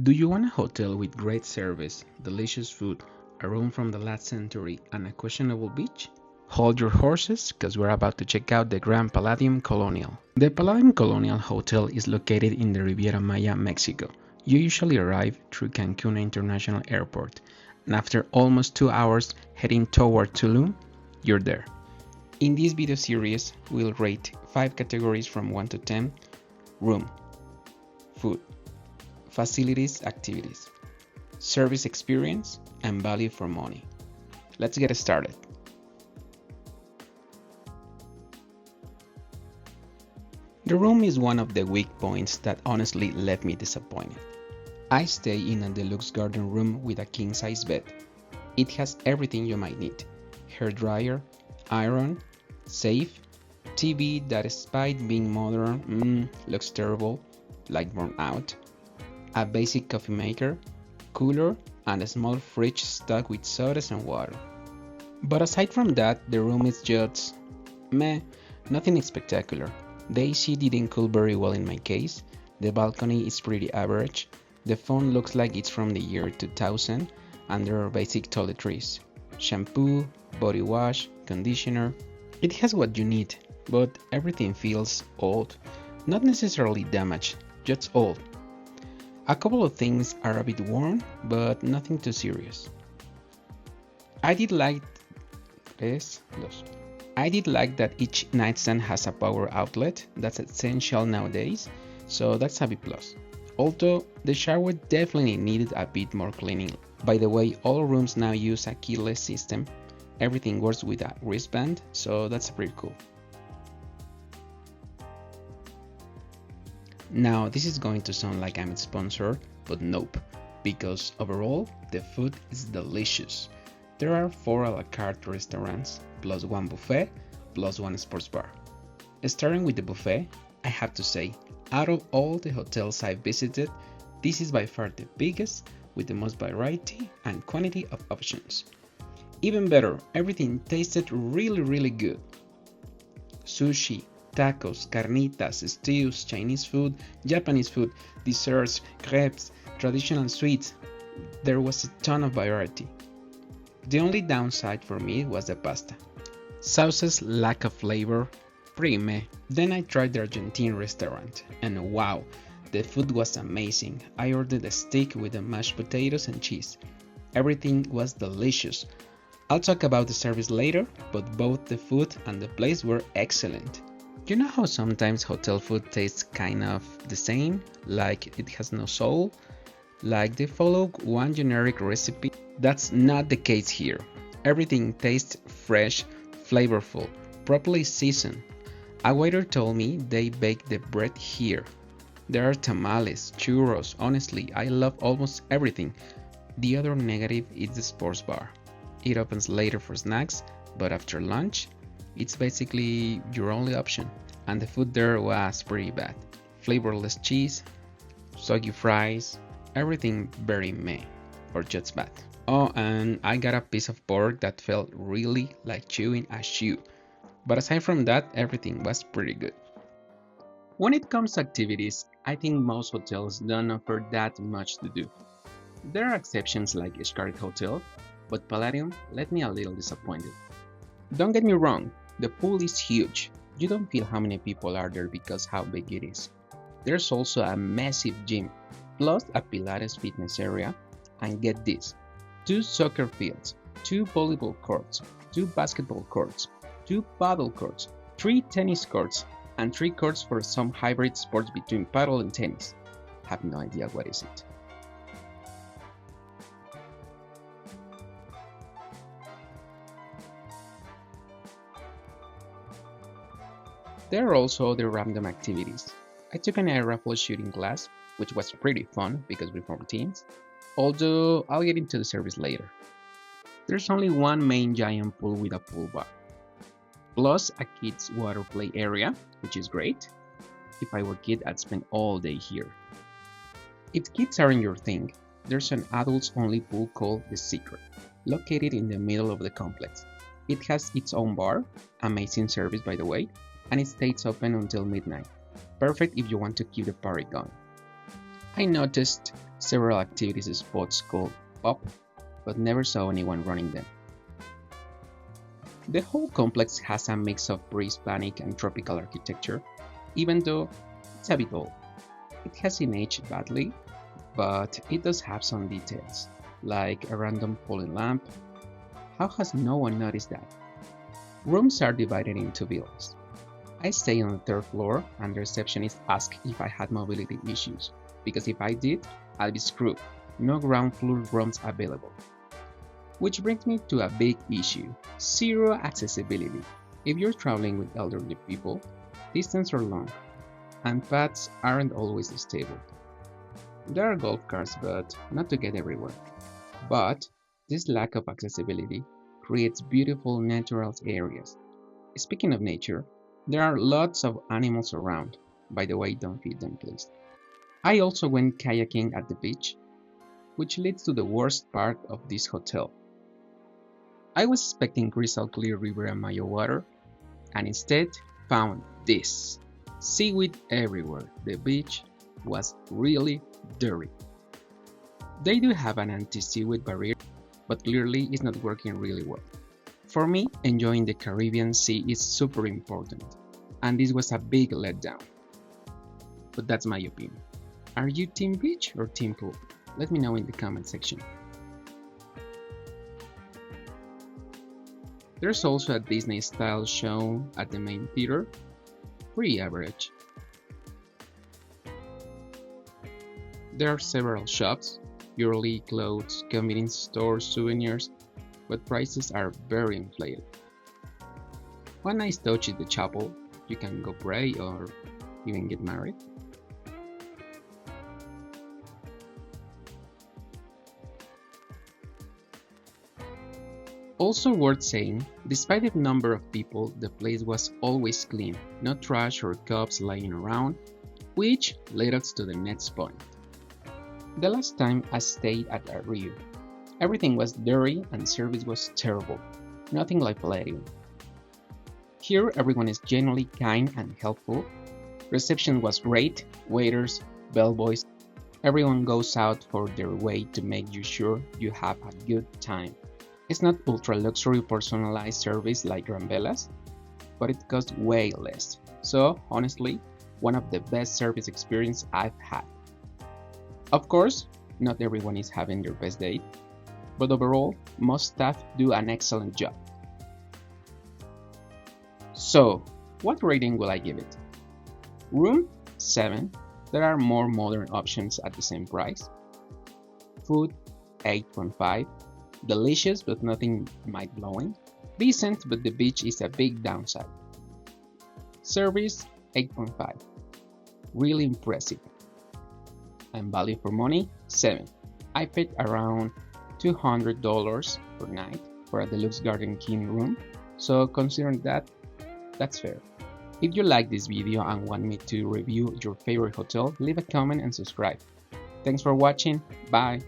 Do you want a hotel with great service, delicious food, a room from the last century, and a questionable beach? Hold your horses, because we're about to check out the Grand Palladium Colonial. The Palladium Colonial Hotel is located in the Riviera Maya, Mexico. You usually arrive through Cancun International Airport, and after almost 2 hours heading toward Tulum, you're there. In this video series, we'll rate 5 categories from 1 to 10: room, food, facilities, activities, service experience, and value for money. Let's get started. The room is one of the weak points that honestly left me disappointed. I stay in a deluxe garden room with a king-size bed. It has everything you might need: hair dryer, iron, safe, TV that despite being modern, looks terrible, like worn out, a basic coffee maker, cooler, and a small fridge stocked with sodas and water. But aside from that, the room is just meh, nothing spectacular. The AC didn't cool very well in my case, the balcony is pretty average, the phone looks like it's from the year 2000, and there are basic toiletries: shampoo, body wash, conditioner. It has what you need, but everything feels old, not necessarily damaged, just old. A couple of things are a bit worn, but nothing too serious. I did like this. I did like that each nightstand has a power outlet. That's essential nowadays, so that's a big plus. Although the shower definitely needed a bit more cleaning. By the way, all rooms now use a keyless system. Everything works with a wristband, so that's pretty cool. Now, this is going to sound like I'm sponsored, but nope, because overall, the food is delicious. There are 4 a la carte restaurants, plus 1 buffet, plus 1 sports bar. Starting with the buffet, I have to say, out of all the hotels I've visited, this is by far the biggest, with the most variety and quantity of options. Even better, everything tasted really good. Sushi, tacos, carnitas, stews, Chinese food, Japanese food, desserts, crepes, traditional sweets. There was a ton of variety. The only downside for me was the pasta. Sauce's lack of flavor, pretty meh. Then I tried the Argentine restaurant, and wow, the food was amazing. I ordered a steak with the mashed potatoes and cheese. Everything was delicious. I'll talk about the service later, but both the food and the place were excellent. You know how sometimes hotel food tastes kind of the same, like it has no soul, like they follow one generic recipe? That's not the case here. Everything tastes fresh, flavorful, properly seasoned. A waiter told me they bake the bread here. There are tamales, churros. Honestly, I love almost everything. The other negative is the sports bar. It opens later for snacks, but after lunch, it's basically your only option. And the food there was pretty bad. Flavorless cheese, soggy fries, everything very meh, or just bad. Oh, and I got a piece of pork that felt really like chewing a shoe. But aside from that, everything was pretty good. When it comes to activities, I think most hotels don't offer that much to do. There are exceptions like Scarlet Hotel, but Palladium left me a little disappointed. Don't get me wrong, the pool is huge. You don't feel how many people are there because how big it is. There's also a massive gym, plus a Pilates fitness area, and get this: 2 soccer fields, 2 volleyball courts, 2 basketball courts, 2 paddle courts, 3 tennis courts, and 3 courts for some hybrid sports between paddle and tennis. Have no idea what is it. There are also other random activities. I took an air rifle shooting class, which was pretty fun because we formed teams, although I'll get into the service later. There's only one main giant pool with a pool bar, plus a kids' water play area, which is great. If I were a kid, I'd spend all day here. If kids aren't your thing, there's an adults-only pool called The Secret, located in the middle of the complex. It has its own bar, amazing service by the way, and it stays open until midnight. Perfect if you want to keep the party going. I noticed several activities spots called up, but never saw anyone running them. The whole complex has a mix of pre-Hispanic and tropical architecture, even though it's a bit old. It hasn't aged badly, but it does have some details, like a random falling lamp. How has no one noticed that? Rooms are divided into villas. I stay on the third floor, and the receptionist asked if I had mobility issues, because if I did, I'd be screwed. No ground floor rooms available. Which brings me to a big issue: zero accessibility. If you're traveling with elderly people, distances are long, and paths aren't always stable. There are golf carts, but not to get everywhere. But this lack of accessibility creates beautiful natural areas. Speaking of nature, there are lots of animals around. By the way, don't feed them, please. I also went kayaking at the beach, which leads to the worst part of this hotel. I was expecting crystal clear Riviera Maya water, and instead found this. Seaweed everywhere. The beach was really dirty. They do have an anti-seaweed barrier, but clearly it's not working really well. For me, enjoying the Caribbean Sea is super important, and this was a big letdown. But that's my opinion. Are you team beach or team pool? Let me know in the comment section. There's also a Disney style show at the main theater, pretty average. There are several shops, jewelry, clothes, convenience stores, souvenirs, but prices are very inflated. One nice touch is the chapel. You can go pray or even get married. Also worth saying, despite the number of people, the place was always clean, no trash or cups lying around, which led us to the next point. The last time I stayed at a Rio, everything was dirty and service was terrible, nothing like Palladium. Here everyone is genuinely kind and helpful. Reception was great, waiters, bellboys, everyone goes out for their way to make you sure you have a good time. It's not ultra luxury personalized service like Rambella's, but it costs way less. So honestly, one of the best service experience I've had. Of course, not everyone is having their best day, but overall, most staff do an excellent job. So, what rating will I give it? Room 7. There are more modern options at the same price. Food 8.5. Delicious but nothing mind-blowing. Decent, but the beach is a big downside. Service 8.5. Really impressive. And value for money 7. I paid around $200 per night for a deluxe garden king room, so considering that, that's fair. If you like this video and want me to review your favorite hotel, leave a comment and subscribe. Thanks for watching. Bye.